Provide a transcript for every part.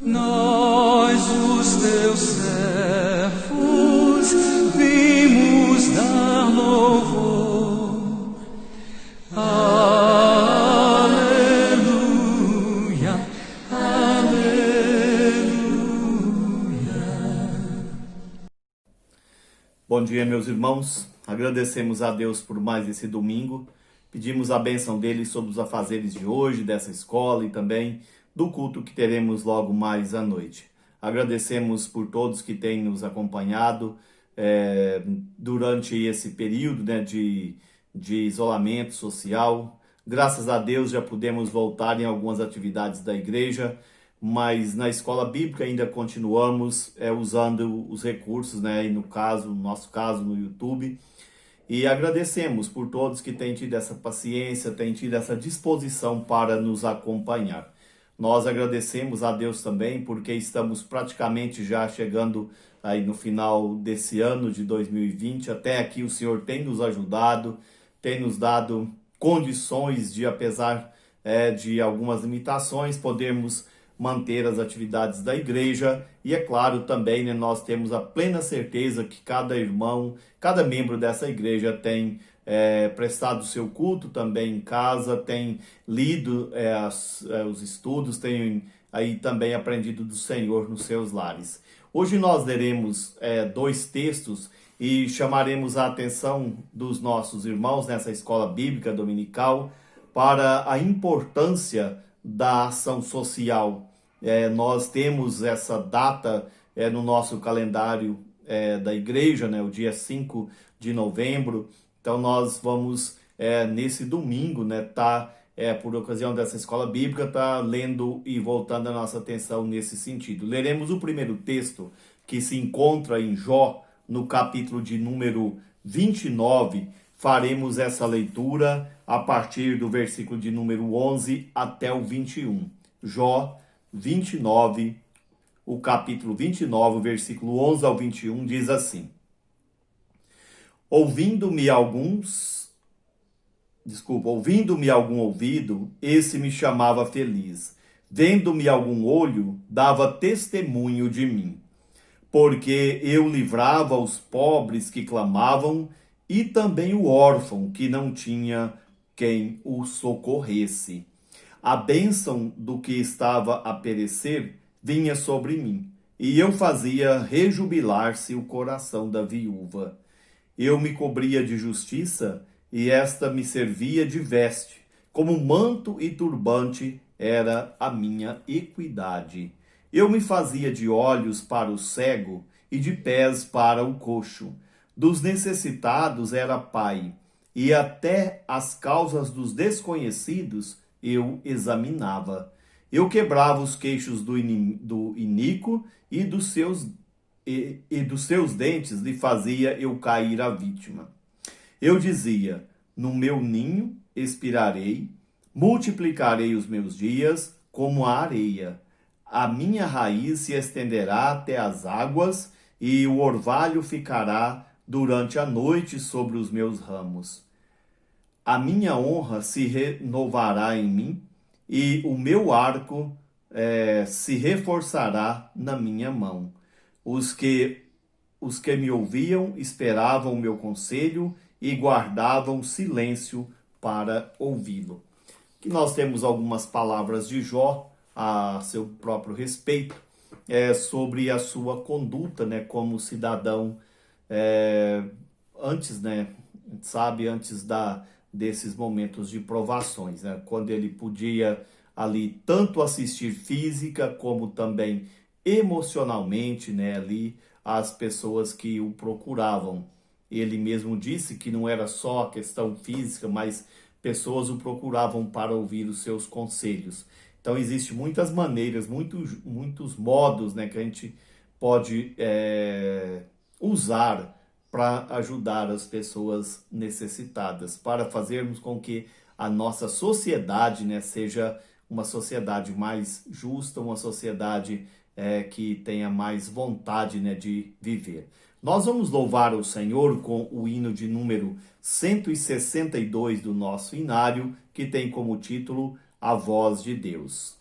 Nós, os teus servos, vimos dar louvor. Aleluia, aleluia. Bom dia, meus irmãos. Agradecemos a Deus por mais esse domingo. Pedimos a bênção dele sobre os afazeres de hoje, dessa escola e também do culto que teremos logo mais à noite. Agradecemos por todos que têm nos acompanhado durante esse período, né, de isolamento social. Graças a Deus já pudemos voltar em algumas atividades da igreja, mas na escola bíblica ainda continuamos usando os recursos, né, e no nosso caso, no YouTube. E agradecemos por todos que têm tido essa paciência, têm tido essa disposição para nos acompanhar. Nós agradecemos a Deus também porque estamos praticamente já chegando aí no final desse ano de 2020. Até aqui o Senhor tem nos ajudado, tem nos dado condições de, apesar de algumas limitações, podermos manter as atividades da igreja. E é claro também, né, nós temos a plena certeza que cada irmão, cada membro dessa igreja tem prestado o seu culto também em casa, tem lido os estudos, tem aí também aprendido do Senhor nos seus lares. Hoje nós leremos dois textos e chamaremos a atenção dos nossos irmãos nessa escola bíblica dominical para a importância da ação social. Nós temos essa data no nosso calendário da igreja, né, o dia 5 de novembro. Então nós vamos, nesse domingo, né, por ocasião dessa escola bíblica, lendo e voltando a nossa atenção nesse sentido. Leremos o primeiro texto que se encontra em Jó, no capítulo de número 29. Faremos essa leitura a partir do versículo de número 11 até o 21. Jó 29, o capítulo 29, o versículo 11 ao 21, diz assim: Ouvindo-me algum ouvido, esse me chamava feliz. Vendo-me algum olho, dava testemunho de mim. Porque eu livrava os pobres que clamavam, e também o órfão que não tinha quem o socorresse. A bênção do que estava a perecer vinha sobre mim, e eu fazia rejubilar-se o coração da viúva. Eu me cobria de justiça, e esta me servia de veste. Como manto e turbante era a minha equidade. Eu me fazia de olhos para o cego e de pés para o coxo. Dos necessitados era pai, e até as causas dos desconhecidos eu examinava. Eu quebrava os queixos do iníquo e dos seus dentes lhe fazia eu cair a vítima. Eu dizia: no meu ninho expirarei, multiplicarei os meus dias como a areia. A minha raiz se estenderá até as águas, e o orvalho ficará durante a noite sobre os meus ramos. A minha honra se renovará em mim, e o meu arco se reforçará na minha mão. Os que me ouviam esperavam o meu conselho e guardavam silêncio para ouvi-lo. Aqui nós temos algumas palavras de Jó a seu próprio respeito, sobre a sua conduta, né, como cidadão, antes, né, antes desses momentos de provações, né, quando ele podia ali tanto assistir física como também emocionalmente, né, ali as pessoas que o procuravam. Ele mesmo disse que não era só a questão física, mas pessoas o procuravam para ouvir os seus conselhos. Então existem muitas maneiras, muitos modos, né, que a gente pode usar para ajudar as pessoas necessitadas, para fazermos com que a nossa sociedade, né, seja uma sociedade mais justa, uma sociedade que tenha mais vontade, né, de viver. Nós vamos louvar o Senhor com o hino de número 162 do nosso inário, que tem como título A Voz de Deus.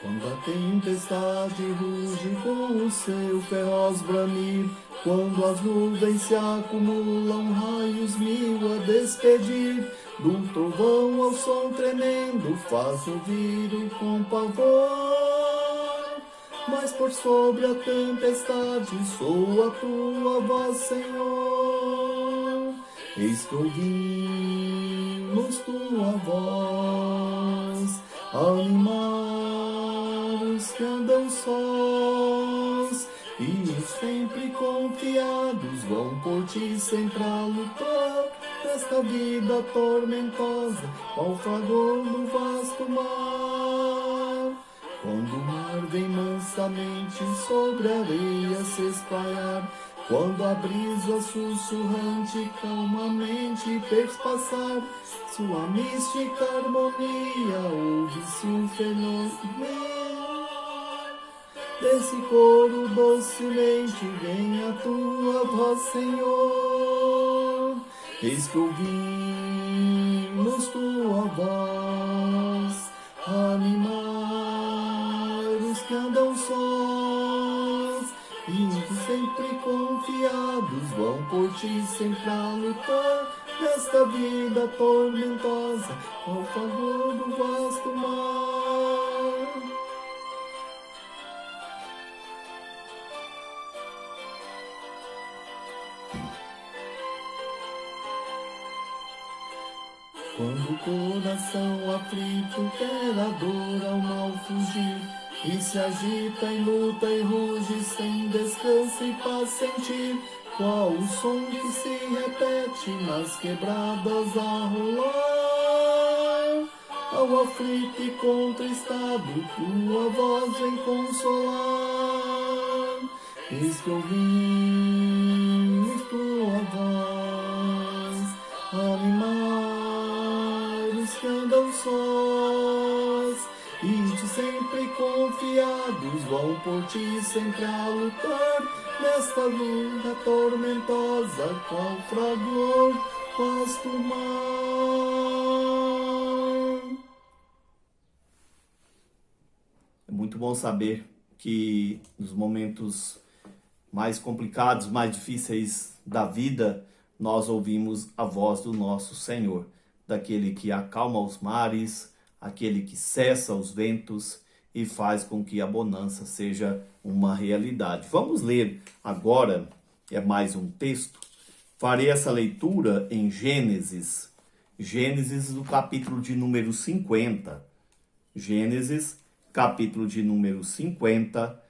Quando a tempestade ruge com o seu feroz bramir, quando as nuvens se acumulam, raios mil a despedir, do trovão ao som tremendo faz ouvir o com pavor. Mas por sobre a tempestade soa a tua voz, Senhor. Eis que ouvimos tua voz, animar os que andam sós, e sempre confiados vão por ti sempre a lutar, nesta vida tormentosa, ao fragor do vasto mar. Quando o mar vem mansamente sobre a areia se espalhar, quando a brisa sussurrante calmamente perspassar, sua mística harmonia ouve-se o fenômeno. Desse coro docemente vem a tua voz, Senhor. Eis que ouvimos tua voz, animar os que andam sós, e que sempre confiados vão por ti sempre a lutar, nesta vida tormentosa, ao favor do vasto mar. Quando o coração aflito quer a dor ao mal fugir, e se agita em luta e ruge sem descanso e paz sentir, qual o som que se repete nas quebradas a rolar. Ao aflito e contristado tua voz vem consolar. Eis que ouvimos tua voz, animar que andam sós, e de sempre confiados vão por ti sempre a lutar, nesta luta tormentosa, qual fragor vasto mar. É muito bom saber que nos momentos mais complicados, mais difíceis da vida, nós ouvimos a voz do nosso Senhor, daquele que acalma os mares, aquele que cessa os ventos e faz com que a bonança seja uma realidade. Vamos ler agora, é mais um texto. Farei essa leitura em Gênesis, Gênesis do capítulo de número 50. Gênesis, capítulo de número 50.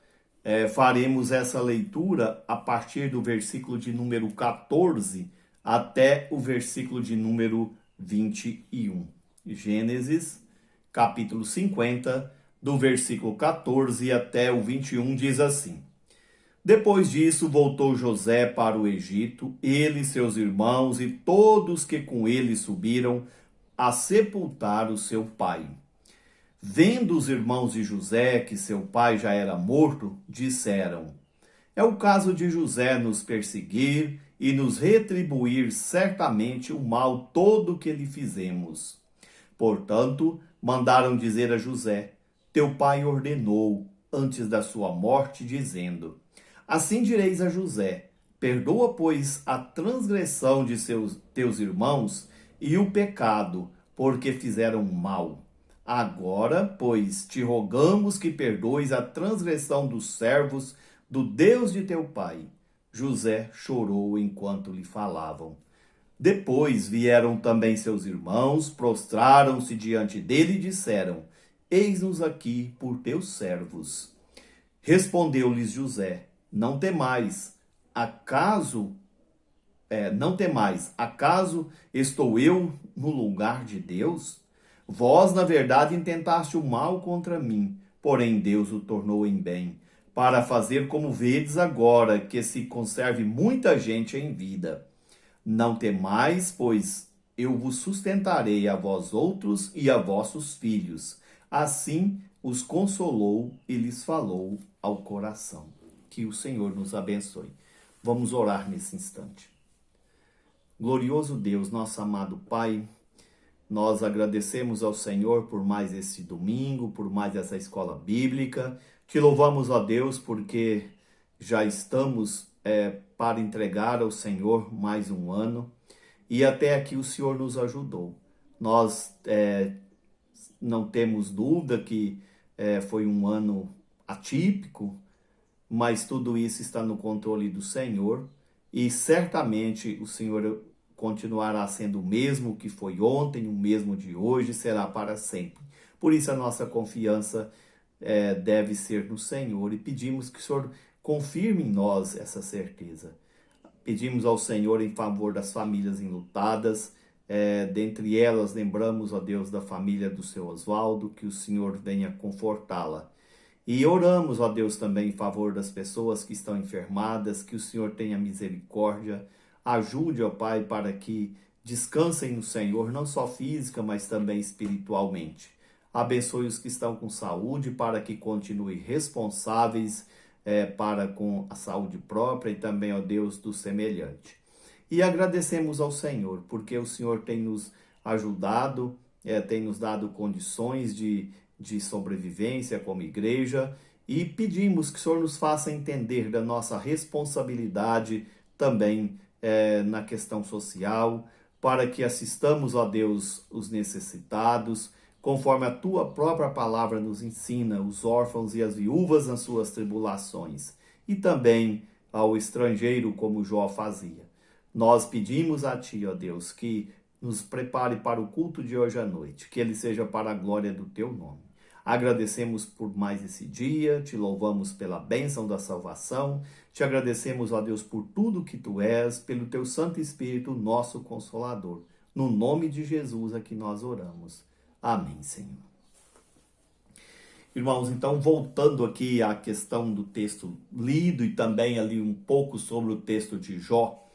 Faremos essa leitura a partir do versículo de número 14 até o versículo de número 21. Gênesis, capítulo 50, do versículo 14 até o 21, diz assim: Depois disso voltou José para o Egito, ele, seus irmãos e todos que com ele subiram a sepultar o seu pai. Vendo os irmãos de José que seu pai já era morto, disseram: É o caso de José nos perseguir e nos retribuir certamente o mal todo que lhe fizemos. Portanto, mandaram dizer a José: Teu pai ordenou, antes da sua morte, dizendo: Assim direis a José: Perdoa, pois, a transgressão de teus irmãos e o pecado, porque fizeram mal. Agora, pois, te rogamos que perdoes a transgressão dos servos do Deus de teu pai. José chorou enquanto lhe falavam. Depois vieram também seus irmãos, prostraram-se diante dele e disseram: Eis-nos aqui por teus servos. Respondeu-lhes José: Não temais, acaso estou eu no lugar de Deus? Vós, na verdade, intentaste o mal contra mim, porém Deus o tornou em bem, para fazer como vedes agora, que se conserve muita gente em vida. Não temais, pois eu vos sustentarei a vós outros e a vossos filhos. Assim os consolou e lhes falou ao coração. Que o Senhor nos abençoe. Vamos orar nesse instante. Glorioso Deus, nosso amado Pai, Nós agradecemos ao Senhor por mais esse domingo, por mais essa escola bíblica. Te louvamos, ó Deus, porque já estamos para entregar ao Senhor mais um ano. E até aqui o Senhor nos ajudou. Nós não temos dúvida que foi um ano atípico, mas tudo isso está no controle do Senhor. E certamente o Senhor continuará sendo o mesmo que foi ontem, o mesmo de hoje, será para sempre. Por isso a nossa confiança deve ser no Senhor e pedimos que o Senhor confirme em nós essa certeza. Pedimos ao Senhor em favor das famílias enlutadas, dentre elas lembramos, ó Deus, da família do seu Oswaldo, que o Senhor venha confortá-la. E oramos, ó Deus, também em favor das pessoas que estão enfermadas, que o Senhor tenha misericórdia. Ajude, ó Pai, para que descansem no Senhor, não só física, mas também espiritualmente. Abençoe os que estão com saúde, para que continuem responsáveis para com a saúde própria e também, ó Deus, do semelhante. E agradecemos ao Senhor, porque o Senhor tem nos ajudado, tem nos dado condições de sobrevivência como igreja, e pedimos que o Senhor nos faça entender da nossa responsabilidade também na questão social, para que assistamos, ó Deus, os necessitados, conforme a tua própria palavra nos ensina, os órfãos e as viúvas nas suas tribulações, e também ao estrangeiro, como Jó fazia. Nós pedimos a ti, ó Deus, que nos prepare para o culto de hoje à noite, que ele seja para a glória do teu nome. Agradecemos por mais esse dia, te louvamos pela bênção da salvação, te agradecemos, ó Deus, por tudo que tu és, pelo teu Santo Espírito, nosso Consolador. No nome de Jesus é que nós oramos. Amém, Senhor. Irmãos, então, voltando aqui à questão do texto lido e também ali um pouco sobre o texto de Jó,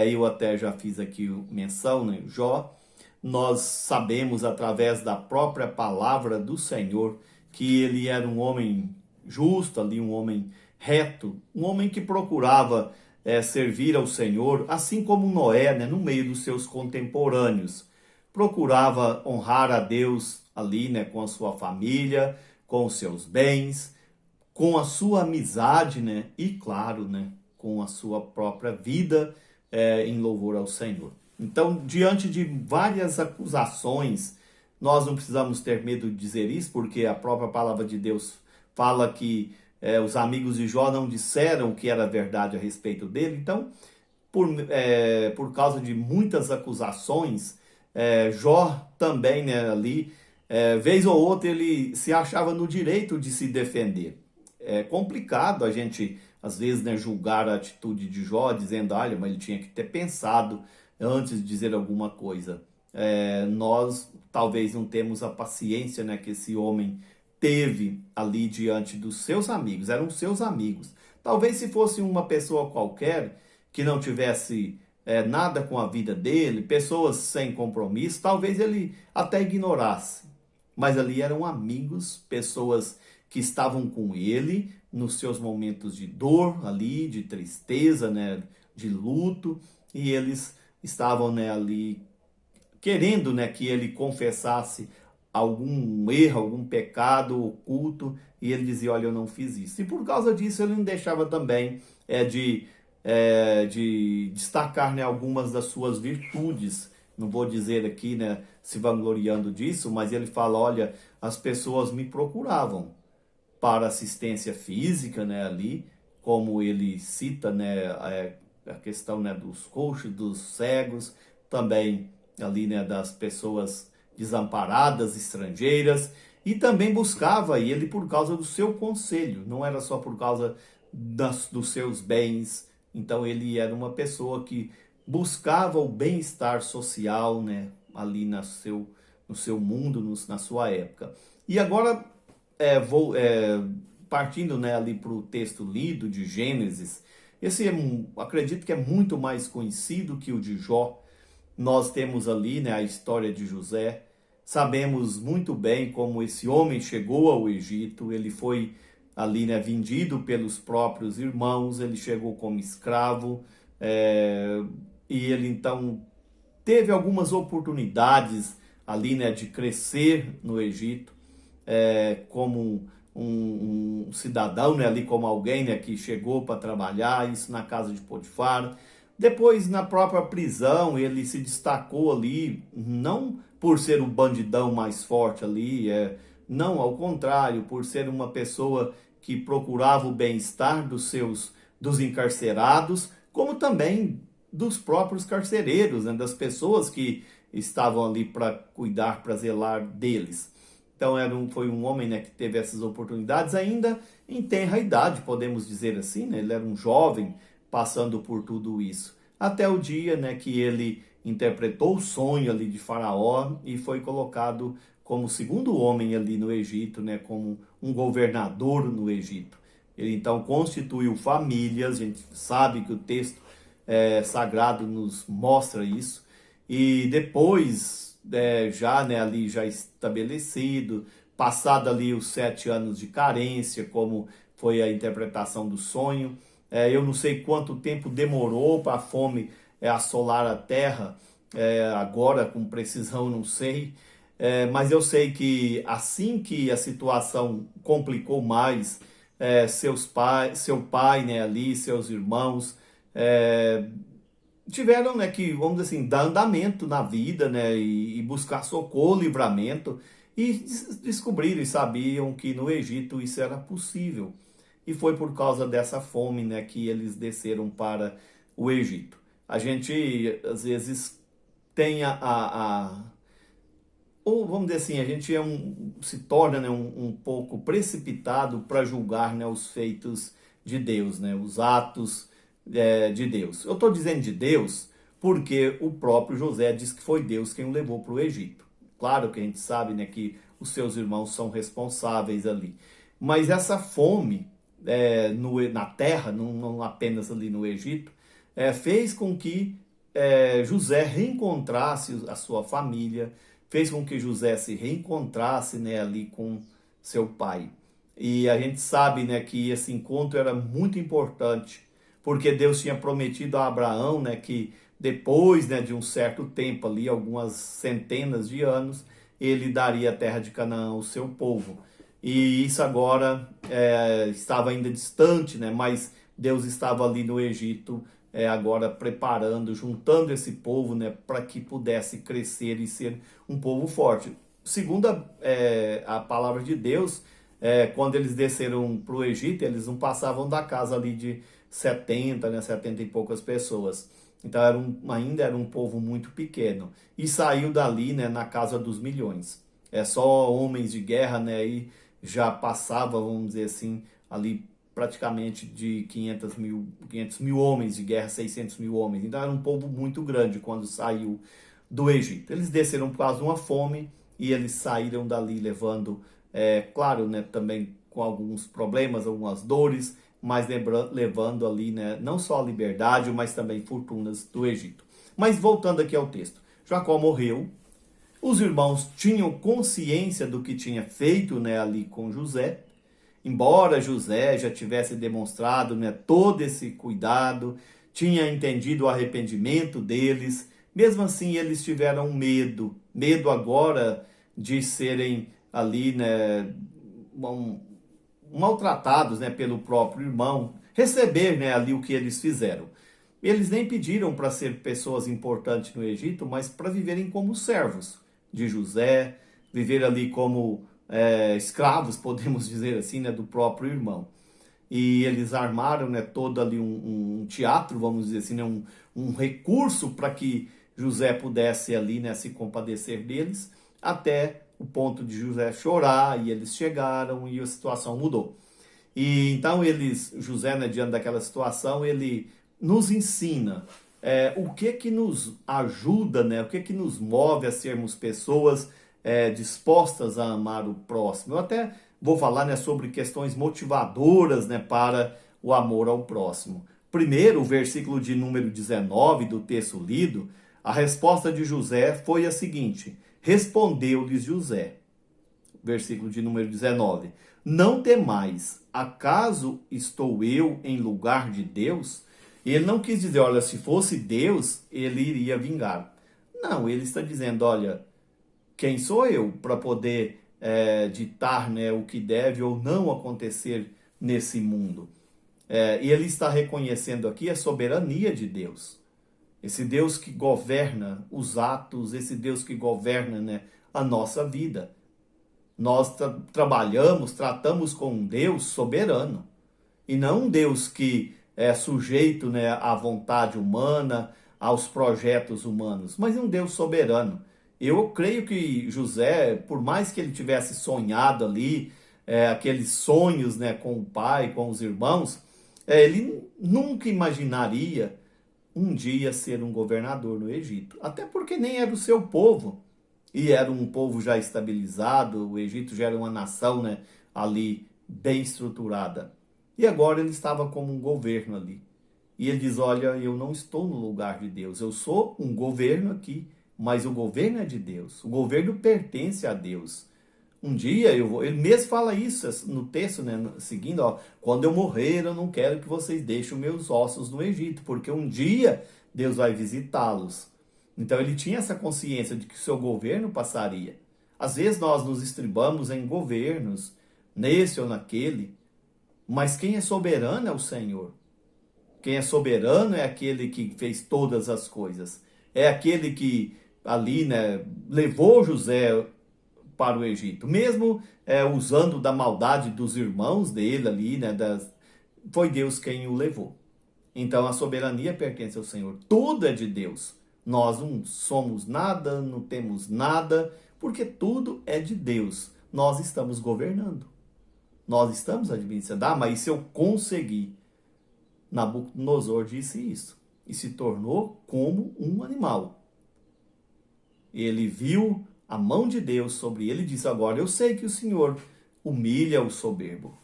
eu até já fiz aqui menção, né? Jó, nós sabemos através da própria palavra do Senhor que ele era um homem justo, ali um homem reto, um homem que procurava servir ao Senhor, assim como Noé, né, no meio dos seus contemporâneos. Procurava honrar a Deus ali, né, com a sua família, com os seus bens, com a sua amizade, né, e claro, né, com a sua própria vida em louvor ao Senhor. Então, diante de várias acusações, nós não precisamos ter medo de dizer isso, porque a própria palavra de Deus fala que os amigos de Jó não disseram o que era verdade a respeito dele. Então, por causa de muitas acusações, Jó também, né, ali, vez ou outra, ele se achava no direito de se defender. É complicado a gente, às vezes, né, julgar a atitude de Jó, dizendo, olha, mas ele tinha que ter pensado antes de dizer alguma coisa. Nós talvez não temos a paciência, né, que esse homem teve ali diante dos seus amigos, eram seus amigos. Talvez se fosse uma pessoa qualquer que não tivesse nada com a vida dele, pessoas sem compromisso, talvez ele até ignorasse. Mas ali eram amigos, pessoas que estavam com ele nos seus momentos de dor ali, de tristeza, né, de luto, e eles estavam, né, ali querendo, né, que ele confessasse algum erro, algum pecado oculto, e ele dizia, olha, eu não fiz isso. E por causa disso ele não deixava também de destacar, né, algumas das suas virtudes. Não vou dizer aqui, né, se vangloriando disso, mas ele fala, olha, as pessoas me procuravam para assistência física, né, ali, como ele cita, né, a questão, né, dos coxos, dos cegos, também ali, né, das pessoas desamparadas, estrangeiras, e também buscava ele por causa do seu conselho, não era só por causa dos seus bens. Então ele era uma pessoa que buscava o bem-estar social, né, ali no seu mundo, na sua época. E agora, partindo, né, ali para o texto lido de Gênesis, esse acredito que é muito mais conhecido que o de Jó. Nós temos ali, né, a história de José. Sabemos muito bem como esse homem chegou ao Egito. Ele foi ali, né, vendido pelos próprios irmãos. Ele chegou como escravo e ele então teve algumas oportunidades ali, né, de crescer no Egito, como um cidadão, né, ali como alguém, né, que chegou para trabalhar, isso na casa de Potifar. Depois, na própria prisão, ele se destacou ali, não por ser o bandidão mais forte ali, não, ao contrário, por ser uma pessoa que procurava o bem-estar dos encarcerados, como também dos próprios carcereiros, né, das pessoas que estavam ali para cuidar, para zelar deles. Então foi um homem, né, que teve essas oportunidades ainda em tenra idade, podemos dizer assim, né? Ele era um jovem passando por tudo isso. Até o dia, né, que ele interpretou o sonho ali de Faraó e foi colocado como segundo homem ali no Egito, né, como um governador no Egito. Ele então constituiu famílias, a gente sabe que o texto sagrado nos mostra isso. E depois, já, né, ali já estabelecido, passado ali os 7 anos de carência, como foi a interpretação do sonho, eu não sei quanto tempo demorou para a fome assolar a terra, agora com precisão não sei, mas eu sei que assim que a situação complicou mais, seu pai, né, ali, seus irmãos, tiveram, né, que, vamos dizer assim, dar andamento na vida, né, e buscar socorro, livramento, e descobriram e sabiam que no Egito isso era possível. E foi por causa dessa fome, né, que eles desceram para o Egito. A gente, às vezes, tem ou vamos dizer assim, a gente se torna, né, um pouco precipitado para julgar, né, os feitos de Deus, né, os atos de Deus. Eu estou dizendo de Deus porque o próprio José diz que foi Deus quem o levou para o Egito. Claro que a gente sabe, né, que os seus irmãos são responsáveis ali. Mas essa fome na terra, não apenas ali no Egito, fez com que José reencontrasse a sua família, fez com que José se reencontrasse, né, ali com seu pai. E a gente sabe, né, que esse encontro era muito importante, porque Deus tinha prometido a Abraão, né, que depois, né, de um certo tempo ali, algumas centenas de anos, ele daria a terra de Canaã ao seu povo. E isso agora estava ainda distante, né, mas Deus estava ali no Egito, agora preparando, juntando esse povo, né, para que pudesse crescer e ser um povo forte. Segundo a palavra de Deus, quando eles desceram para o Egito, eles não passavam da casa ali de 70, né, 70 e poucas pessoas. Então ainda era um povo muito pequeno. E saiu dali, né, na casa dos milhões. Só homens de guerra, né, e já passava, vamos dizer assim, ali praticamente de 500 mil homens de guerra, 600 mil homens. Então era um povo muito grande quando saiu do Egito. Eles desceram por causa de uma fome e eles saíram dali levando, claro, né, também com alguns problemas, algumas dores, mas levando ali, né, não só a liberdade, mas também fortunas do Egito. Mas voltando aqui ao texto, Jacó morreu, os irmãos tinham consciência do que tinha feito, né, ali com José, embora José já tivesse demonstrado, né, todo esse cuidado, tinha entendido o arrependimento deles, mesmo assim eles tiveram medo agora de serem ali, né, maltratados, né, pelo próprio irmão, receber, né, ali o que eles fizeram. Eles nem pediram para ser pessoas importantes no Egito, mas para viverem como servos de José, viver ali como escravos, podemos dizer assim, né, do próprio irmão. E eles armaram, né, todo ali um teatro, vamos dizer assim, né, um recurso para que José pudesse ali, né, se compadecer deles, até o ponto de José chorar, e eles chegaram e a situação mudou. E então José, né, diante daquela situação, ele nos ensina o que nos ajuda, né, o que nos move a sermos pessoas dispostas a amar o próximo. Eu até vou falar, né, sobre questões motivadoras, né, para o amor ao próximo. Primeiro, o versículo de número 19 do texto lido, a resposta de José foi a seguinte: respondeu-lhes José, versículo de número 19, não temais, acaso estou eu em lugar de Deus? Ele não quis dizer, olha, se fosse Deus, ele iria vingar. Não, ele está dizendo, olha, Quem sou eu para poder ditar, né, o que deve ou não acontecer nesse mundo? E ele está reconhecendo aqui a soberania de Deus. Esse Deus que governa os atos, esse Deus que governa, né, a nossa vida. Nós tratamos com um Deus soberano. E não um Deus que é sujeito, né, à vontade humana, aos projetos humanos, mas um Deus soberano. Eu creio que José, por mais que ele tivesse sonhado ali, aqueles sonhos, né, com o pai, com os irmãos, ele nunca imaginaria um dia ser um governador no Egito. Até porque nem era o seu povo. E era um povo já estabilizado, o Egito já era uma nação, né, ali bem estruturada. E agora ele estava como um governo ali. E ele diz, olha, eu não estou no lugar de Deus, eu sou um governo aqui, mas o governo é de Deus, o governo pertence a Deus. Um dia eu vou, ele mesmo fala isso no texto, né, seguindo, ó, quando eu morrer eu não quero que vocês deixem meus ossos no Egito, porque um dia Deus vai visitá-los. Então ele tinha essa consciência de que o seu governo passaria. Às vezes nós nos estribamos em governos, nesse ou naquele, mas quem é soberano é o Senhor. Quem é soberano é aquele que fez todas as coisas. É aquele que ali, né, levou José para o Egito. Mesmo usando da maldade dos irmãos dele ali, né, foi Deus quem o levou. Então a soberania pertence ao Senhor. Tudo é de Deus. Nós não somos nada, não temos nada, porque tudo é de Deus. Nós estamos governando. Nós estamos administrando. Ah, mas se eu conseguir... Nabucodonosor disse isso e se tornou como um animal. Ele viu a mão de Deus sobre ele e disse, agora eu sei que o Senhor humilha o soberbo.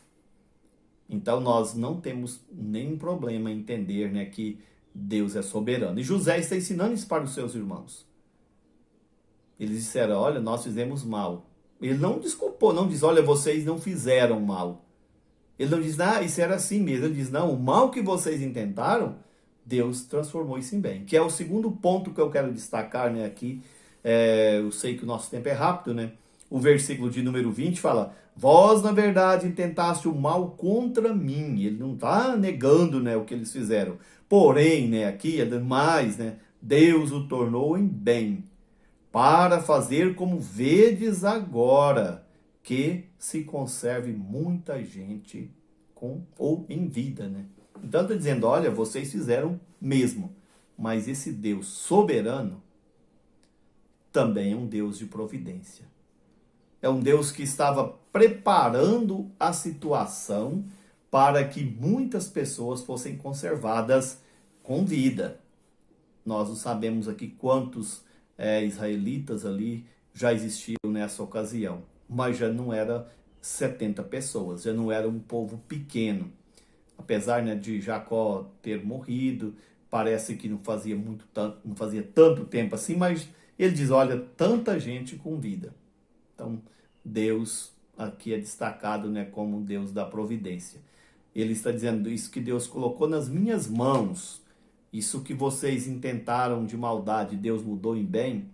Então nós não temos nenhum problema em entender, né, que Deus é soberano. E José está ensinando isso para os seus irmãos. Eles disseram, olha, nós fizemos mal. Ele não desculpou, não diz, olha, vocês não fizeram mal. Ele não diz, ah, isso era assim mesmo. Ele diz, não, o mal que vocês intentaram, Deus transformou isso em bem. Que é o segundo ponto que eu quero destacar, né, aqui. Eu sei que o nosso tempo é rápido, né? O versículo de número 20 fala, vós, na verdade, intentaste o mal contra mim. Ele não está negando, né, o que eles fizeram. Porém, né, aqui, mais, né, Deus o tornou em bem, para fazer como vedes agora, que se conserve muita gente ou em vida, né? Então está dizendo, olha, vocês fizeram mesmo, mas esse Deus soberano também é um Deus de providência. É um Deus que estava preparando a situação para que muitas pessoas fossem conservadas com vida. Nós não sabemos aqui quantos israelitas ali já existiam nessa ocasião, mas já não era 70 pessoas, já não era um povo pequeno. Apesar, né, de Jacó ter morrido, parece que não fazia tanto tempo assim, mas ele diz, olha, tanta gente com vida. Então, Deus aqui é destacado, né, como um Deus da providência. Ele está dizendo, isso que Deus colocou nas minhas mãos, isso que vocês intentaram de maldade, Deus mudou em bem,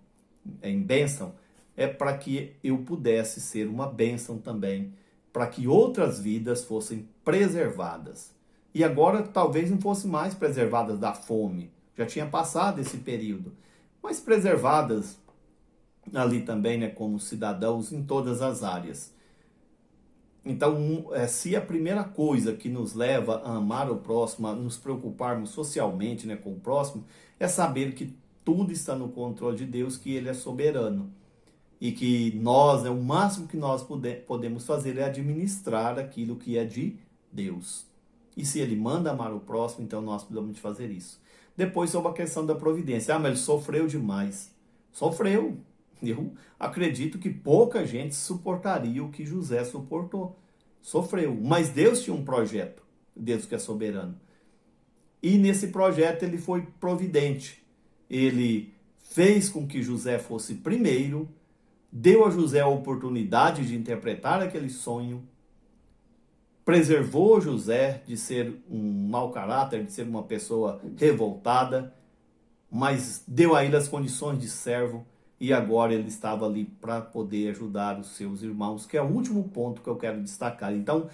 em bênção, é para que eu pudesse ser uma bênção também, para que outras vidas fossem preservadas. E agora talvez não fossem mais preservadas da fome, já tinha passado esse período, mas preservadas ali também, né, como cidadãos em todas as áreas. Então, se a primeira coisa que nos leva a amar o próximo, a nos preocuparmos socialmente, né, com o próximo, é saber que tudo está no controle de Deus, que Ele é soberano. E que nós, né, o máximo que nós podemos fazer é administrar aquilo que é de Deus. E se Ele manda amar o próximo, então nós precisamos fazer isso. Depois, sobre a questão da providência. Ah, mas ele sofreu demais. Sofreu. Eu acredito que pouca gente suportaria o que José suportou. Sofreu. Mas Deus tinha um projeto. Deus que é soberano. E nesse projeto ele foi providente. Ele fez com que José fosse primeiro, deu a José a oportunidade de interpretar aquele sonho, preservou José de ser um mau caráter, de ser uma pessoa revoltada, mas deu a ele as condições de servo, e agora ele estava ali para poder ajudar os seus irmãos, que é o último ponto que eu quero destacar. Então,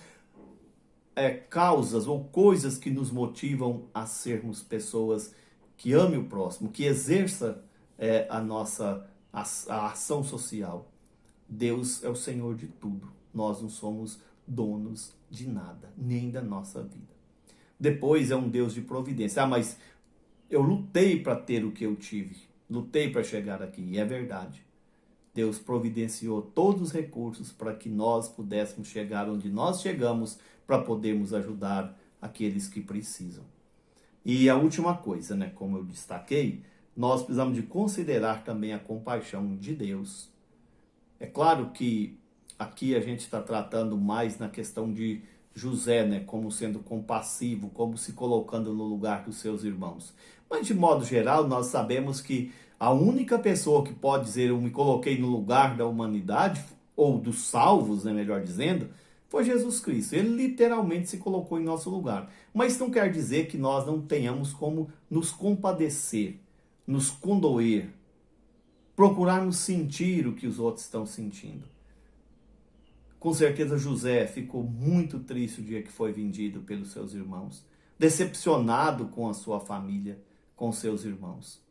causas ou coisas que nos motivam a sermos pessoas que amem o próximo, que exerça a ação social. Deus é o Senhor de tudo. Nós não somos donos de nada, nem da nossa vida. Depois é um Deus de providência. Mas eu lutei para ter o que eu tive. Lutei para chegar aqui. E é verdade. Deus providenciou todos os recursos para que nós pudéssemos chegar onde nós chegamos, para podermos ajudar aqueles que precisam. E a última coisa, né, como eu destaquei, nós precisamos de considerar também a compaixão de Deus. É claro que aqui a gente está tratando mais na questão de José, né, como sendo compassivo, como se colocando no lugar dos seus irmãos. Mas de modo geral, nós sabemos que a única pessoa que pode dizer eu me coloquei no lugar da humanidade, ou dos salvos, né, melhor dizendo, foi Jesus Cristo. Ele literalmente se colocou em nosso lugar. Mas não quer dizer que nós não tenhamos como nos compadecer, nos condoer, procurarmos sentir o que os outros estão sentindo. Com certeza José ficou muito triste o dia que foi vendido pelos seus irmãos, decepcionado com a sua família, com seus irmãos.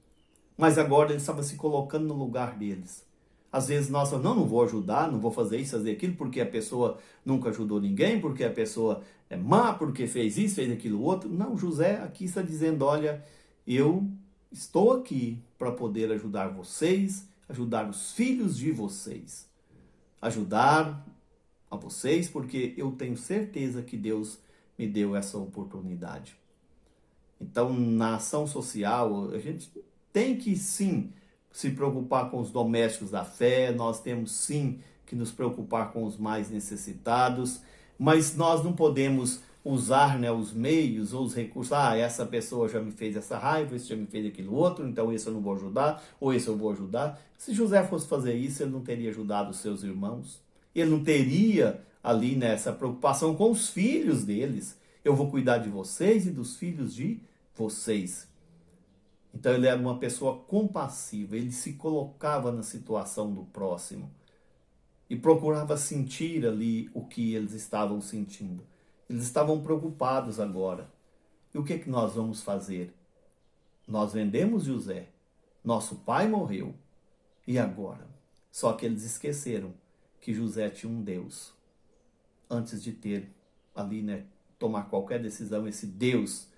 Mas agora ele estava se colocando no lugar deles. Às vezes nós falamos, não vou ajudar, não vou fazer isso, fazer aquilo, porque a pessoa nunca ajudou ninguém, porque a pessoa é má, porque fez isso, fez aquilo outro. Não, José aqui está dizendo, olha, eu estou aqui para poder ajudar vocês, ajudar os filhos de vocês. Ajudar a vocês, porque eu tenho certeza que Deus me deu essa oportunidade. Então, na ação social, a gente tem que sim se preocupar com os domésticos da fé, nós temos sim que nos preocupar com os mais necessitados, mas nós não podemos usar, né, os meios ou os recursos. Essa pessoa já me fez essa raiva, esse já me fez aquilo outro, então esse eu não vou ajudar, ou esse eu vou ajudar. Se José fosse fazer isso, ele não teria ajudado os seus irmãos. Ele não teria ali nessa preocupação com os filhos deles. Eu vou cuidar de vocês e dos filhos de vocês. Então ele era uma pessoa compassiva, ele se colocava na situação do próximo e procurava sentir ali o que eles estavam sentindo. Eles estavam preocupados agora. E o que nós vamos fazer? Nós vendemos José, nosso pai morreu, e agora? Só que eles esqueceram que José tinha um Deus. Antes de ter ali, né, tomar qualquer decisão, esse Deus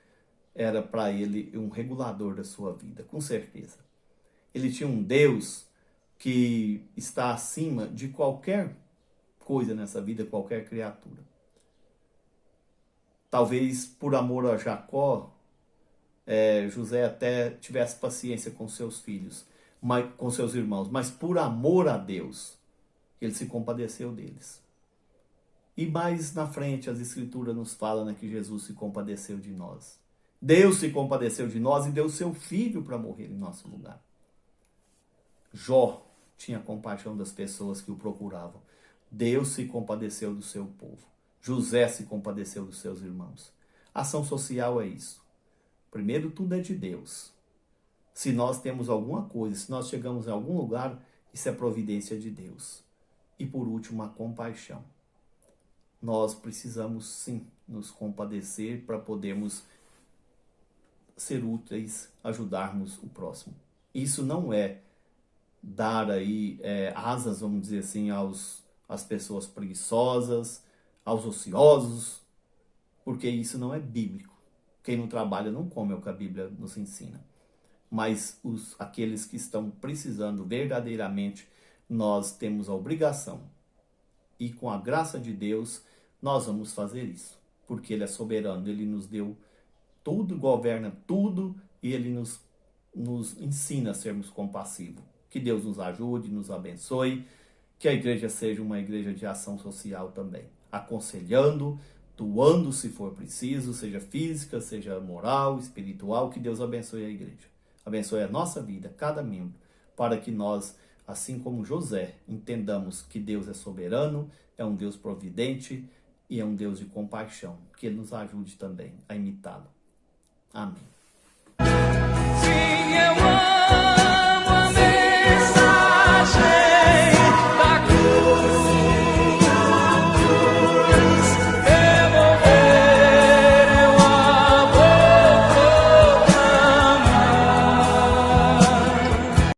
era para ele um regulador da sua vida, com certeza. Ele tinha um Deus que está acima de qualquer coisa nessa vida, qualquer criatura. Talvez por amor a Jacó, José até tivesse paciência com seus filhos, com seus irmãos, mas por amor a Deus, ele se compadeceu deles. E mais na frente, as Escrituras nos falam, né, que Jesus se compadeceu de nós. Deus se compadeceu de nós e deu seu Filho para morrer em nosso lugar. Jó tinha compaixão das pessoas que o procuravam. Deus se compadeceu do seu povo. José se compadeceu dos seus irmãos. Ação social é isso. Primeiro, tudo é de Deus. Se nós temos alguma coisa, se nós chegamos em algum lugar, isso é providência de Deus. E por último, a compaixão. Nós precisamos sim nos compadecer para podermos ser úteis, ajudarmos o próximo. Isso não é dar aí asas, vamos dizer assim, às pessoas preguiçosas, aos ociosos, porque isso não é bíblico. Quem não trabalha não come, é o que a Bíblia nos ensina. Mas aqueles que estão precisando verdadeiramente, nós temos a obrigação. E com a graça de Deus, nós vamos fazer isso. Porque Ele é soberano, Ele nos deu tudo, governa tudo, e Ele nos ensina a sermos compassivos. Que Deus nos ajude, nos abençoe, que a igreja seja uma igreja de ação social também. Aconselhando, doando se for preciso, seja física, seja moral, espiritual, que Deus abençoe a igreja. Abençoe a nossa vida, cada membro, para que nós, assim como José, entendamos que Deus é soberano, é um Deus providente e é um Deus de compaixão. Que Ele nos ajude também a imitá-lo. Amém.